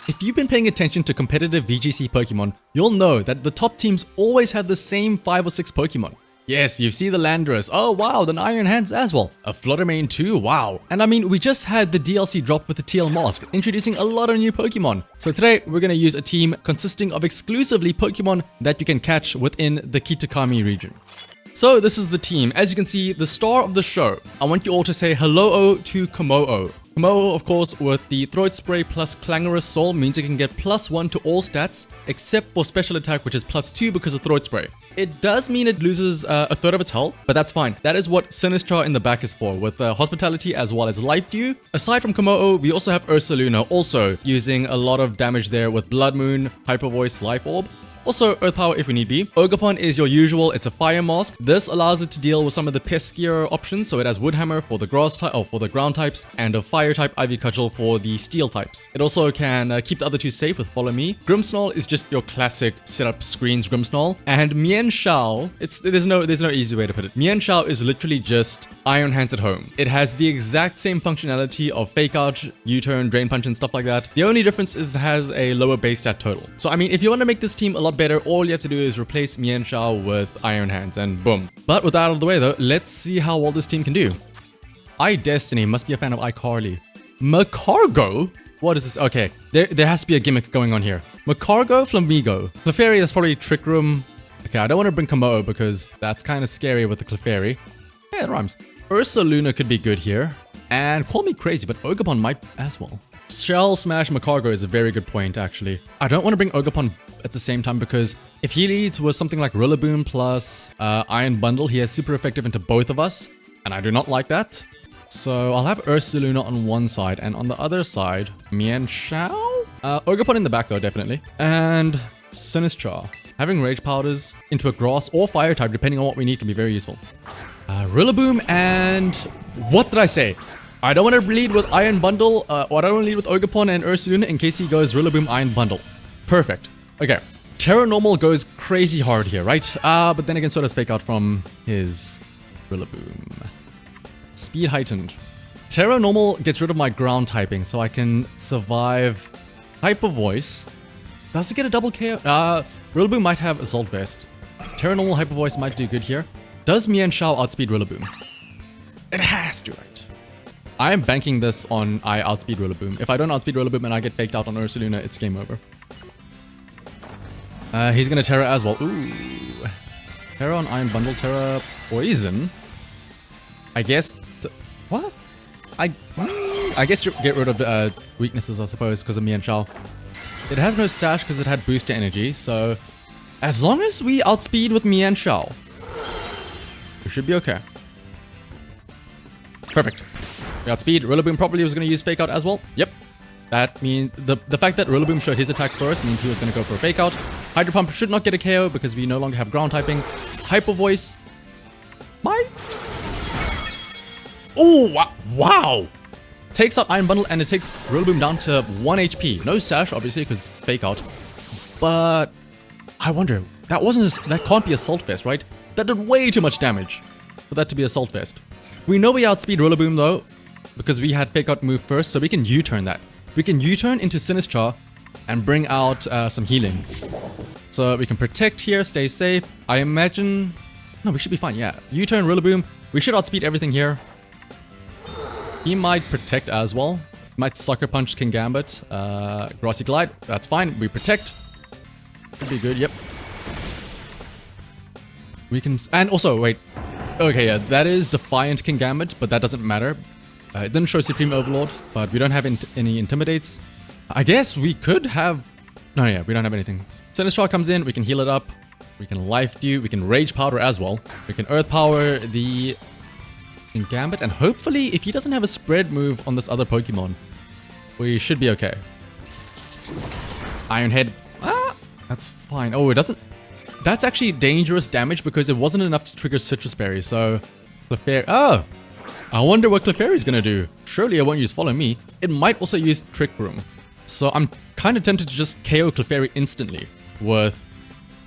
If you've been paying attention to competitive VGC Pokemon, you'll know that the top teams always had the same 5 or 6 Pokemon. Yes, you see the Landorus, oh wow, then Iron Hands as well. A Fluttermane too, wow. And I mean, we just had the DLC drop with the TL Mask, introducing a lot of new Pokemon. So today, we're gonna use a team consisting of exclusively Pokemon that you can catch within the Kitakami region. So this is the team. As you can see, the star of the show. I want you all to say hello to Kommo-o. Kommo-o, of course, with the Throat Spray plus Clangorous Soul means it can get +1 to all stats, except for special attack, which is +2 because of Throat Spray. It does mean it loses a third of its health, but that's fine. That is what Sinistcha in the back is for, with Hospitality as well as Life Dew. Aside from Kommo-o, we also have Ursaluna, also using a lot of damage there with Blood Moon, Hyper Voice, Life Orb. Also, Earth Power if we need be. Ogerpon is your usual, it's a Fire Mask. This allows it to deal with some of the peskier options, so it has Wood Hammer for the grass type, for the ground types, and a Fire type Ivy Cudgel for the steel types. It also can keep the other two safe with Follow Me. Grimmsnarl is just your classic setup screens Grimmsnarl. And Mienshao, there's no easy way to put it. Mienshao is literally just Iron Hands at home. It has the exact same functionality of Fake Out, U-Turn, Drain Punch, and stuff like that. The only difference is it has a lower base stat total. So I mean, if you want to make this team a lot better, all you have to do is replace Mienshao with Iron Hands and boom. But with that out of the way though, let's see how well this team can do. iDestiny must be a fan of iCarly. Macargo? What is this? Okay, there has to be a gimmick going on here. Macargo, Flamigo. Clefairy is probably Trick Room. Okay, I don't want to bring Kommo-o because that's kind of scary with the Clefairy. Yeah, it rhymes. Ursaluna could be good here. And call me crazy, but Ogerpon might as well. Shell Smash Macargo is a very good point, actually. I don't want to bring Ogerpon at the same time because if he leads with something like Rillaboom plus Iron Bundle, he has super effective into both of us, and I do not like that. So I'll have Ursaluna on one side, and on the other side, Mienshao? Ogerpon in the back though, definitely. And Sinistcha. Having Rage Powders into a Grass or Fire type, depending on what we need, can be very useful. Rillaboom and... what did I say? I don't want to lead with Iron Bundle, or I don't want to lead with Ogerpon and Ursaluna in case he goes Rillaboom Iron Bundle. Perfect. Okay. Terra Normal goes crazy hard here, right? But then again, so does Fake Out from his Rillaboom. Speed Heightened. Terra Normal gets rid of my ground typing, so I can survive Hyper Voice. Does it get a double KO? Rillaboom might have Assault Vest. Terra Normal Hyper Voice might do good here. Does Mienshao outspeed Rillaboom? It has to, right? I am banking this on I outspeed Rillaboom. If I don't outspeed Rillaboom and I get faked out on Ursaluna, it's game over. He's gonna Terra as well. Ooh. Terra on Iron Bundle, Terra Poison. I guess... what? I guess you get rid of weaknesses, I suppose, because of Mienshao. It has no Sash because it had booster energy, so... as long as we outspeed with Mienshao, we should be okay. Perfect. We outspeed. Rillaboom probably was going to use Fake Out as well. Yep. That means the fact that Rillaboom showed his attack first means he was going to go for a Fake Out. Hydro Pump should not get a KO because we no longer have ground typing. Hyper Voice. Oh, wow. Takes out Iron Bundle and it takes Rillaboom down to 1 HP. No Sash, obviously, because Fake Out. But I wonder, that can't be Assault Vest, right? That did way too much damage for that to be Assault Vest. We know we outspeed Rillaboom though, because we had Fake Out move first, so we can U-turn that. We can U-turn into Sinistcha and bring out some healing. So we can protect here, stay safe. I imagine... no, we should be fine, yeah. U-turn Rillaboom. We should outspeed everything here. He might protect as well. Might Sucker Punch King Gambit. Grassy Glide, that's fine. We protect. Should be good, yep. We can... and also, wait. Okay, yeah, that is Defiant King Gambit, but that doesn't matter. It didn't show Supreme Overlord, but we don't have any Intimidates. I guess we could have... no, yeah, we don't have anything. Sinistcha comes in, we can heal it up. We can Life Dew, we can Rage Powder as well. We can Earth Power the King Gambit, and hopefully, if he doesn't have a spread move on this other Pokemon, we should be okay. Iron Head. That's fine. Oh, it doesn't... that's actually dangerous damage because it wasn't enough to trigger Citrus Berry, so... Clefairy... oh! I wonder what Clefairy's gonna do. Surely it won't use Follow Me. It might also use Trick Room. So I'm kind of tempted to just KO Clefairy instantly with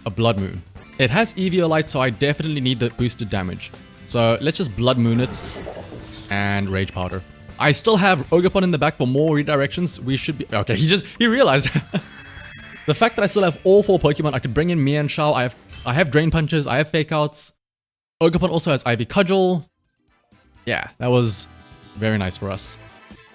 a Blood Moon. It has Eviolite, so I definitely need the boosted damage. So let's just Blood Moon it and Rage Powder. I still have Ogerpon in the back for more redirections. We should be... Okay, he realized. The fact that I still have all 4 Pokemon, I could bring in Mian Shao. I have Drain Punches, I have Fake Outs. Ogerpon also has Ivy Cudgel. Yeah, that was very nice for us.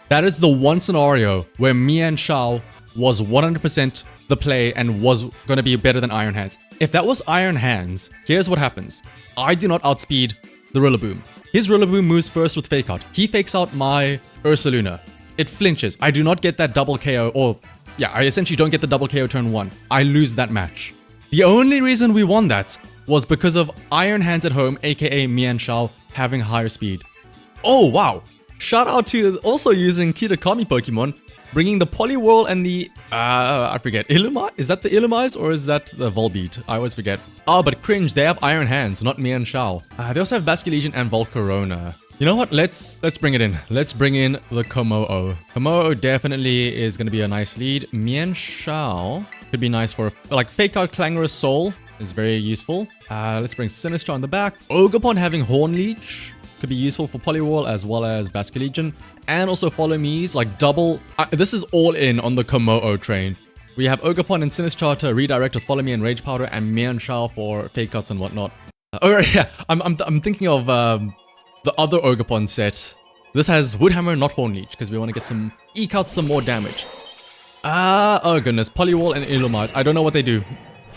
That is the one scenario where Mian Shao was 100% the play and was going to be better than Iron Hands. If that was Iron Hands, here's what happens. I do not outspeed the Rillaboom. His Rillaboom moves first with Fake Out. He fakes out my Ursaluna. It flinches. I do not get that double KO, or yeah, I essentially don't get the double KO turn 1. I lose that match. The only reason we won that was because of Iron Hands at home, aka Mian Shao, having higher speed. Oh wow! Shout out to also using Kitakami Pokemon, bringing the Poliwhirl and the, I forget, Illumi? Is that the Illumise or is that the Volbeat? I always forget. Oh, but cringe, they have Iron Hands, not Mian Shao. They also have Basculegion and Volcarona. You know what? Let's bring it in. Let's bring in the Kommo-o. Kommo-o definitely is going to be a nice lead. Mian Shao could be nice for, like, Fake Out Clangorous Soul is very useful. Let's bring Sinistcha on the back. Ogerpon having Horn Leech could be useful for Poliwhirl as well as Basculegion. And also Follow Me's, like double... this is all in on the Kommo-o train. We have Ogerpon and Sinistcha to redirect with Follow Me and Rage Powder, and Mian Shao for Fake Outs and whatnot. Oh yeah, I'm thinking of the other Ogerpon set. This has Woodhammer, not Horn Leech, because we want to get some... eke out some more damage. Oh goodness, Poliwhirl and Illumise. I don't know what they do.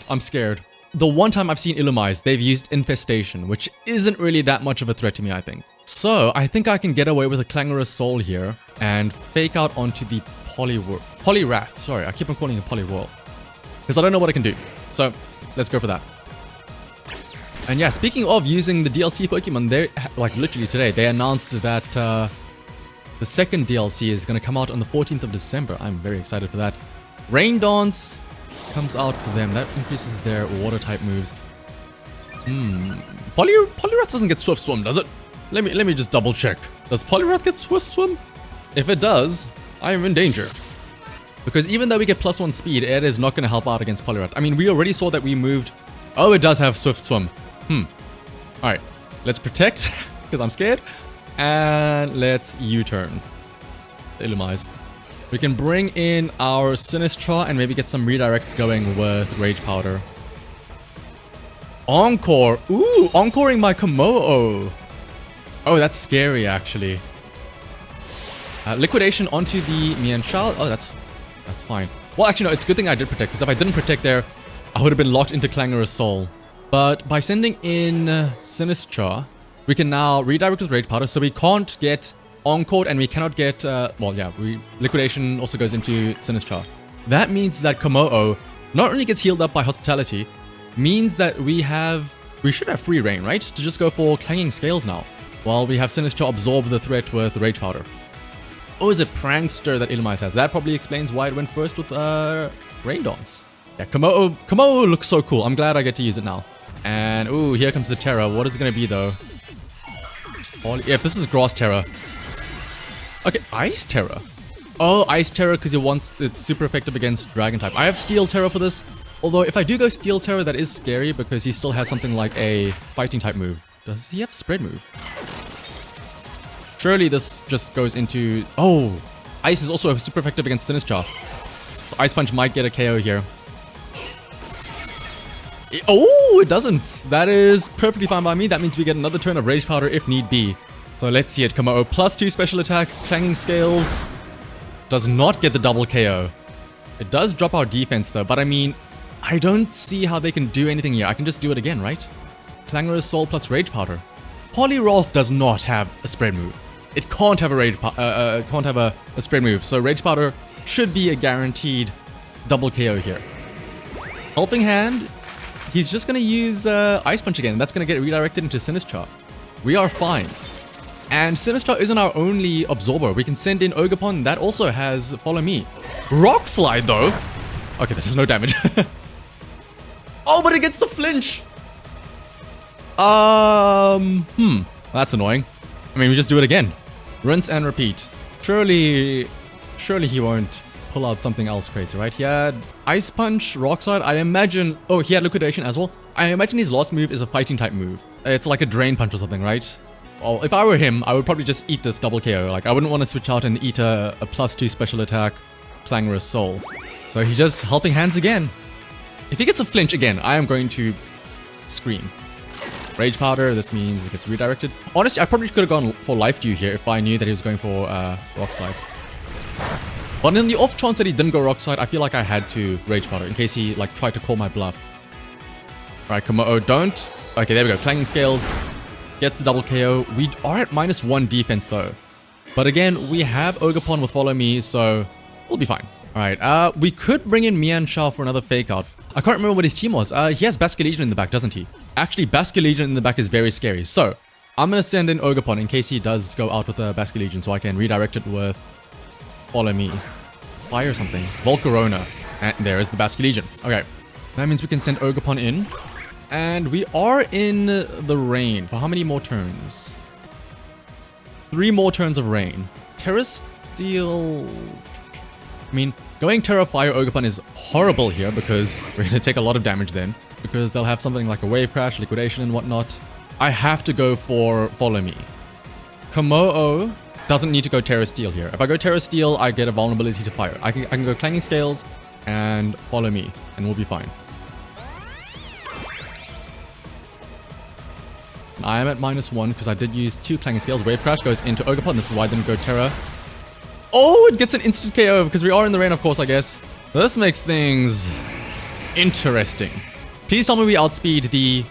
I'm scared. The one time I've seen Illumise, they've used Infestation, which isn't really that much of a threat to me, I think. So, I think I can get away with a Clangorous Soul here and Fake Out onto the Poliwrath. Sorry, I keep on calling it Poliwhirl, because I don't know what I can do. So, let's go for that. And yeah, speaking of using the DLC Pokemon, they like literally today, they announced that the second DLC is going to come out on the 14th of December. I'm very excited for that. Rain Dance comes out for them. That increases their water type moves. Poliwrath doesn't get Swift Swim, does it? Let me just double check. Does Poliwrath get Swift Swim? If it does, I am in danger. Because even though we get +1 speed, it is not going to help out against Poliwrath. I mean, we already saw that we moved... Oh, it does have Swift Swim. Alright, let's protect, because I'm scared. And let's U-turn. Illumise. We can bring in our Sinistcha and maybe get some redirects going with Rage Powder. Encore! Ooh, encoring my Kommo-o. Oh, that's scary, actually. Liquidation onto the Mian Shao. Oh, that's fine. Well, actually, no, it's a good thing I did protect, because if I didn't protect there, I would have been locked into Clangorous Soul. But by sending in Sinistcha, we can now redirect with Rage Powder, so we can't get Encored and we cannot get... well, yeah, Liquidation also goes into Sinistcha. That means that Kommo-o not only gets healed up by Hospitality, means that we should have free reign, right? To just go for Clanging Scales now, while we have Sinistcha absorb the threat with Rage Powder. Or is it Prankster that Illumise has? That probably explains why it went first with Rain Dance. Yeah, Kommo-o looks so cool. I'm glad I get to use it now. And, ooh, here comes the Terra. What is it going to be, though? If this is Grass Terra. Okay, Ice Terra. Oh, Ice Terra because it's super effective against Dragon type. I have Steel Terra for this. Although, if I do go Steel Terra, that is scary because he still has something like a Fighting type move. Does he have a Spread move? Surely this just goes into... Oh, Ice is also super effective against Sinistcha. So Ice Punch might get a KO here. Oh, it doesn't. That is perfectly fine by me. That means we get another turn of Rage Powder if need be. So let's see it. Kommo-o +2 special attack. Clanging Scales does not get the double KO. It does drop our defense though, but I mean, I don't see how they can do anything here. I can just do it again, right? Clangorous Soul plus Rage Powder. Poliwrath does not have a spread move. It can't have a spread move. So Rage Powder should be a guaranteed double KO here. Helping Hand. He's just going to use Ice Punch again. That's going to get redirected into Sinistcha. We are fine. And Sinistcha isn't our only absorber. We can send in Ogerpon. That also has Follow Me. Rock Slide, though. Okay, that does no damage. Oh, but it gets the flinch. That's annoying. I mean, we just do it again. Rinse and repeat. Surely he won't pull out something else crazy, right? He had Ice Punch, Rock Slide. I imagine... Oh, he had Liquidation as well. I imagine his last move is a Fighting type move. It's like a Drain Punch or something, right? well, if I were him, I would probably just eat this double KO. Like, I wouldn't want to switch out and eat a +2 special attack Clangorous Soul. So he's just helping hands again. If he gets a flinch again, I am going to scream. Rage Powder, this means it gets redirected. Honestly, I probably could have gone for Life Dew here if I knew that he was going for Rock Slide. But in the off chance that he didn't go Rock Slide, I feel like I had to Rage Powder in case he like tried to call my bluff. Alright, Komodo, don't. Okay, there we go. Clanging Scales gets the double KO. We are at -1 defense though. But again, we have Ogerpon with Follow Me, so we'll be fine. Alright, we could bring in Mienshao for another fake out. I can't remember what his team was. He has Basculegion in the back, doesn't he? Actually, Basculegion in the back is very scary. So, I'm going to send in Ogerpon in case he does go out with a Basculegion so I can redirect it with Follow Me. Fire something. Volcarona. And there is the Basculegion. Okay. That means we can send Ogerpon in. And we are in the rain. For how many more turns? 3 more turns of rain. Terra Steel... I mean, going Terra Fire Ogerpon is horrible here because we're going to take a lot of damage then. Because they'll have something like a Wave Crash, Liquidation and whatnot. I have to go for Follow Me. Komodo doesn't need to go Terra Steel here. If I go Terra Steel, I get a vulnerability to fire. I can go Clanging Scales and Follow Me, and we'll be fine. And I am at -1 because I did use 2 Clanging Scales. Wave Crash goes into Ogerpon. This is why I didn't go Terra. Oh, it gets an instant KO because we are in the rain, of course, I guess. This makes things interesting. Please tell me we outspeed the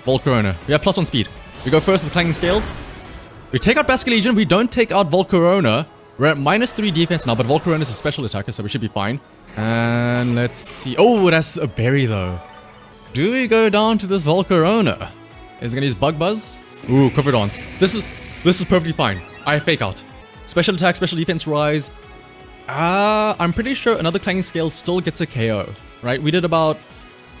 Volcarona. We have +1 speed. We go first with Clanging Scales. We take out Basculegion. We don't take out Volcarona. We're at -3 defense now, but Volcarona is a special attacker, so we should be fine. And let's see. Oh, that's a berry, though. Do we go down to this Volcarona? Is it going to use Bug Buzz? Ooh, Quiver Dance. This is perfectly fine. I fake out. Special attack, special defense rise. I'm pretty sure another Clanging Scale still gets a KO, right? We did about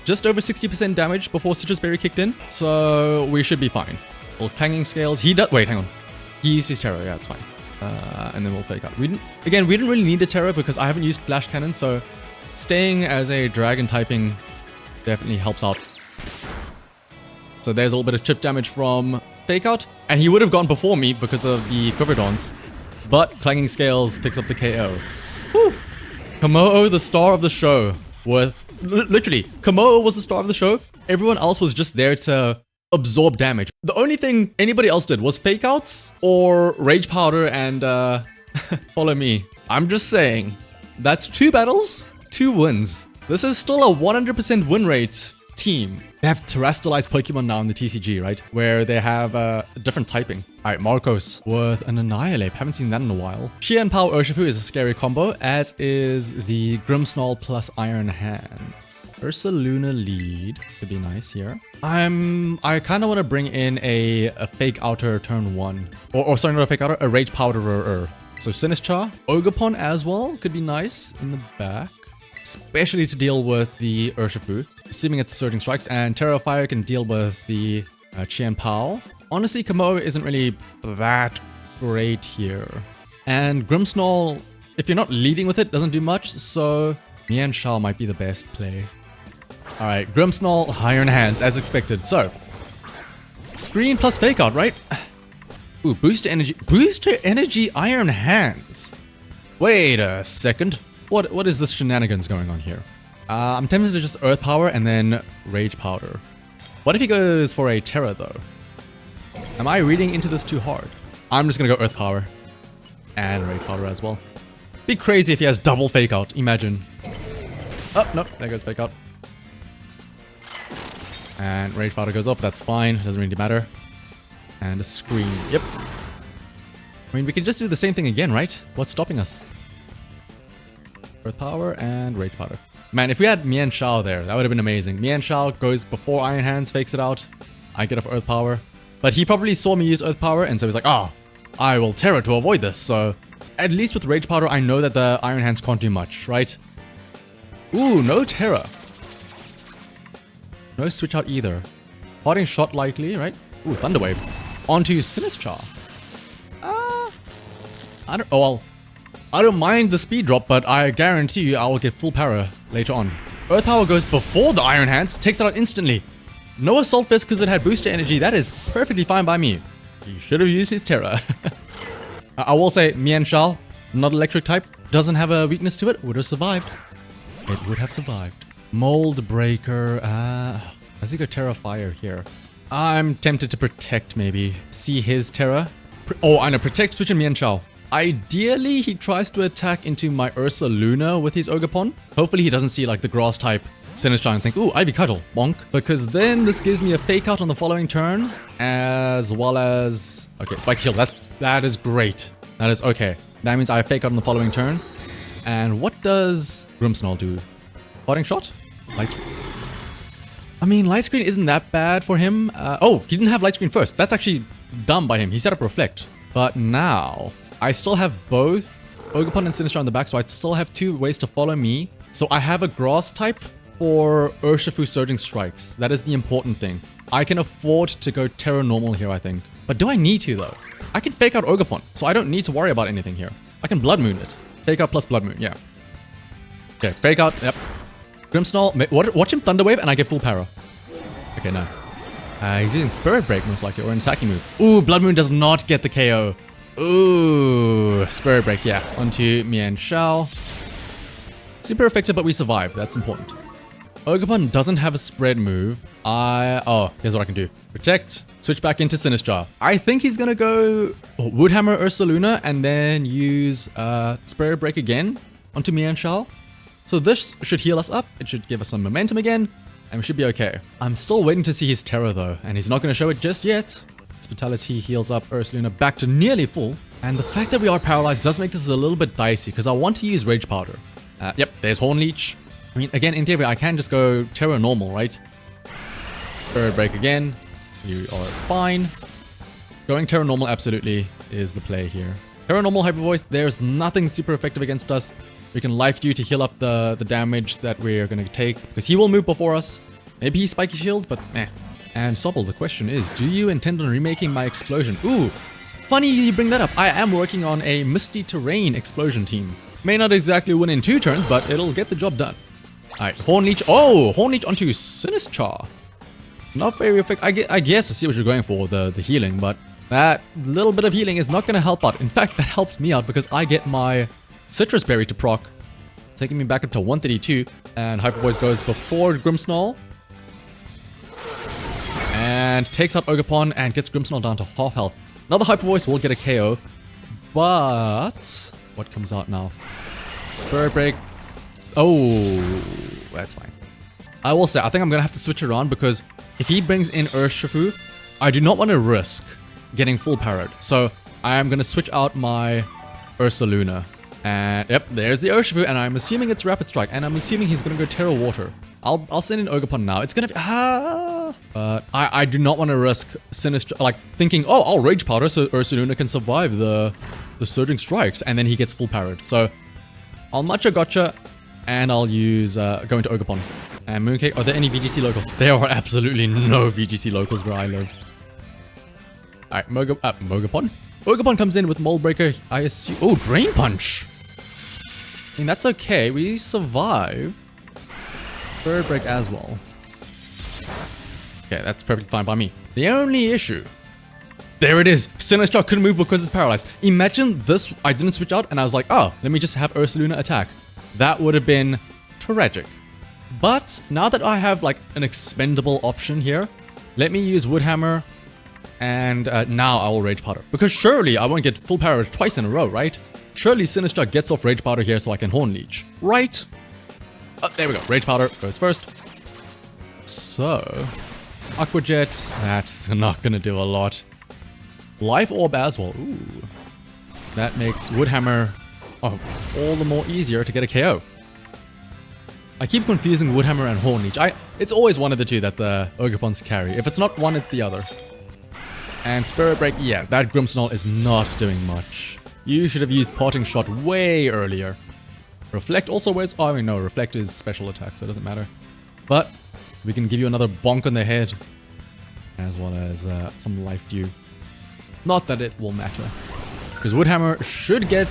just over 60% damage before Citrus Berry kicked in, so we should be fine. Well, Clanging Scales, he does. Wait, hang on. He used his Terror, yeah, it's fine. And then we'll fake out. We didn't really need a Terror because I haven't used Flash Cannon, so staying as a Dragon typing definitely helps out. So there's a little bit of chip damage from fake out, and he would have gone before me because of the Quiver Dance, but Clanging Scales picks up the KO. Whew. Komodo, the star of the show, with literally, Komodo was the star of the show. Everyone else was just there to absorb damage. The only thing anybody else did was fake outs or Rage Powder and Follow Me. I'm just saying, that's 2 battles, 2 wins. This is still a 100% win rate team. They have terrestrialized Pokemon now in the TCG, right? Where they have a different typing. Alright, Marcos with an Annihilate. Haven't seen that in a while. Qianpao Urshifu is a scary combo, as is the Grimmsnarl plus Iron Hands. Ursaluna lead could be nice here. I kind of want to bring in a fake outer turn 1. Or sorry, not a fake outer, a Rage Powderer. So Sinistcha. Ogerpon as well could be nice in the back. Especially to deal with the Urshifu, assuming it's Surging Strikes, and Terra Fire can deal with the Qianpao. Honestly, Komodo isn't really that great here. And Grimmsnarl, if you're not leading with it, doesn't do much, so Mienshao might be the best play. Alright, Grimmsnarl, Iron Hands, as expected. So, Screen plus Fake Out, right? Ooh, Booster Energy Iron Hands. Wait a second. What is this shenanigans going on here? I'm tempted to just Earth Power and then Rage Powder. What if he goes for a Terra though? Am I reading into this too hard? I'm just gonna go Earth Power and Rage Powder as well. Be crazy if he has double Fake Out, imagine. Oh, no, there goes Fake Out. And Rage Powder goes up, that's fine, doesn't really matter. And a Screen, yep. I mean, we can just do the same thing again, right? What's stopping us? Earth Power and Rage Powder. Man, if we had Mienshao there, that would have been amazing. Mienshao goes before Iron Hands, fakes it out. I get off Earth Power. But he probably saw me use Earth Power, and so he's like, oh, I will Terra to avoid this. So, at least with Rage Powder, I know that the Iron Hands can't do much, right? Ooh, no Terra. No switch out either. Parting Shot likely, right? Ooh, Thunder Wave. Onto Sinistcha. I don't mind the speed drop, but I guarantee you I will get full para later on. Earth Power goes before the Iron Hands, takes it out instantly. No Assault Vest because it had booster energy, that is perfectly fine by me. He should have used his Terra. I will say, Mienshao, not electric type, doesn't have a weakness to it, would have survived. It would have survived. Mold Breaker, has he got Terra Fire here? I'm tempted to Protect maybe. See his Terra. Oh, I know, Protect, switch in Mienshao. Ideally, he tries to attack into my Ursa Luna with his Ogerpon. Hopefully he doesn't see like the grass type Sinistcha and think, ooh, Ivy Cuddle, bonk. Because then this gives me a fake out on the following turn, as well as... Okay, Spike Shield, that is great. That is okay. That means I fake out on the following turn. And what does Grimmsnarl do? Parting Shot? Light Screen. I mean, Light Screen isn't that bad for him. Oh, he didn't have Light Screen first. That's actually dumb by him. He set up Reflect. But now, I still have both Ogerpon and Sinistcha on the back, so I still have 2 ways to follow me. So I have a Grass type for Urshifu Surging Strikes. That is the important thing. I can afford to go Terra Normal here, I think. But do I need to, though? I can fake out Ogerpon, so I don't need to worry about anything here. I can Blood Moon it. Fake out plus Blood Moon, yeah. Okay, fake out, yep. Grimmsnarl, watch him Thunder Wave and I get full para. Okay, no. He's using Spirit Break most likely, or an attacking move. Ooh, Blood Moon does not get the KO. Ooh, Spirit Break, yeah. Onto Mienshao. Super effective, but we survived. That's important. Ogerpon doesn't have a spread move. Oh, here's what I can do. Protect, switch back into Sinistcha. I think he's gonna go Woodhammer Ursaluna and then use Spirit Break again onto Mienshao. So this should heal us up. It should give us some momentum again, and we should be okay. I'm still waiting to see his Terror though, and he's not gonna show it just yet. Hospitality heals up Ursaluna back to nearly full, and the fact that we are paralyzed does make this a little bit dicey because I want to use Rage Powder. Yep, there's Horn Leech. I mean, again, in theory, I can just go Terra Normal, right? Spirit Break again. You are fine. Going Terra Normal absolutely is the play here. Terra Normal Hyper Voice, there's nothing super effective against us. We can Life Dew to heal up the damage that we're going to take, because he will move before us. Maybe he Spiky Shields, but eh. And Sobble, the question is, do you intend on remaking my Explosion? Ooh, funny you bring that up. I am working on a Misty Terrain Explosion team. May not exactly win in 2 turns, but it'll get the job done. Alright, Horn Leech. Oh, Horn Leech onto Sinistcha. Not very effective. I guess I see what you're going for, the healing, but that little bit of healing is not going to help out. In fact, that helps me out because I get my Citrus Berry to proc, taking me back up to 132, and Hyper Voice goes before Grimmsnarl. And takes out Ogerpon and gets Grimmsnarl down to half health. Another Hyper Voice will get a KO, but what comes out now? Spirit Break. Oh, that's fine. I will say, I think I'm going to have to switch around because if he brings in Urshifu, I do not want to risk getting full parried. So I am going to switch out my Ursaluna. And yep, there's the Urshifu, and I'm assuming it's Rapid Strike, and I'm assuming he's going to go Terra Water. I'll send in Ogerpon now. It's going to be... But I do not want to risk Sinistcha, like thinking, oh, I'll Rage Powder so Ursaluna can survive the Surging Strikes, and then he gets full parried. So I'll Matcha Gotcha, and I'll use go into Ogerpon. And Mooncake, are there any VGC locals? There are absolutely no VGC locals where I live. Alright, Mogapon. Ogerpon comes in with Mold Breaker, I assume... Oh, Drain Punch! I mean, that's okay. We survive. Spirit Break as well. Okay, that's perfectly fine by me. The only issue... There it is! Sinistcha couldn't move because it's paralyzed. Imagine this, I didn't switch out and I was like, oh, let me just have Ursaluna attack. That would have been tragic. But now that I have like an expendable option here, let me use Woodhammer, and now I will Rage Powder. Because surely I won't get full power twice in a row, right? Surely Sinistcha gets off Rage Powder here so I can Horn Leech, right? Oh, there we go. Rage Powder goes first. So, Aqua Jet, that's not gonna do a lot. Life Orb as well. Ooh. That makes Woodhammer all the more easier to get a KO. I keep confusing Woodhammer and Horn Leech. It's always one of the two that the Ogerpons carry. If it's not one, it's the other. And Spirit Break, yeah, that Grimmsnarl is not doing much. You should have used Parting Shot way earlier. Reflect also wears... Oh, I mean, no, Reflect is special attack, so it doesn't matter. But we can give you another bonk on the head, as well as some Life Dew. Not that it will matter, because Woodhammer should get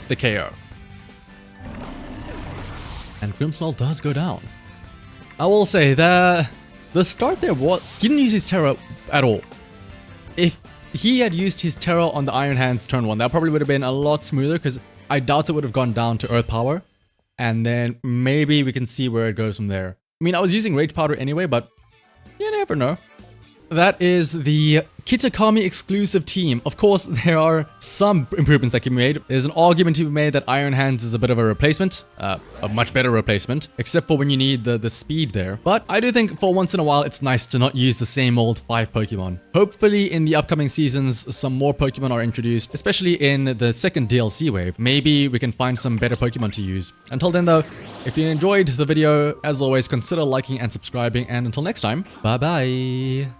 the KO. And Grimmsnarl does go down. I will say that the start there was... He didn't use his Terra at all. If he had used his Terror on the Iron Hands turn 1, that probably would have been a lot smoother because I doubt it would have gone down to Earth Power. And then maybe we can see where it goes from there. I mean, I was using Rage Powder anyway, but you never know. That is the Kitakami exclusive team. Of course, there are some improvements that can be made. There's an argument to be made that Iron Hands is a bit of a replacement, a much better replacement, except for when you need the speed there. But I do think for once in a while, it's nice to not use the same old 5 Pokemon. Hopefully in the upcoming seasons, some more Pokemon are introduced, especially in the second DLC wave. Maybe we can find some better Pokemon to use. Until then though, if you enjoyed the video, as always, consider liking and subscribing. And until next time, bye bye.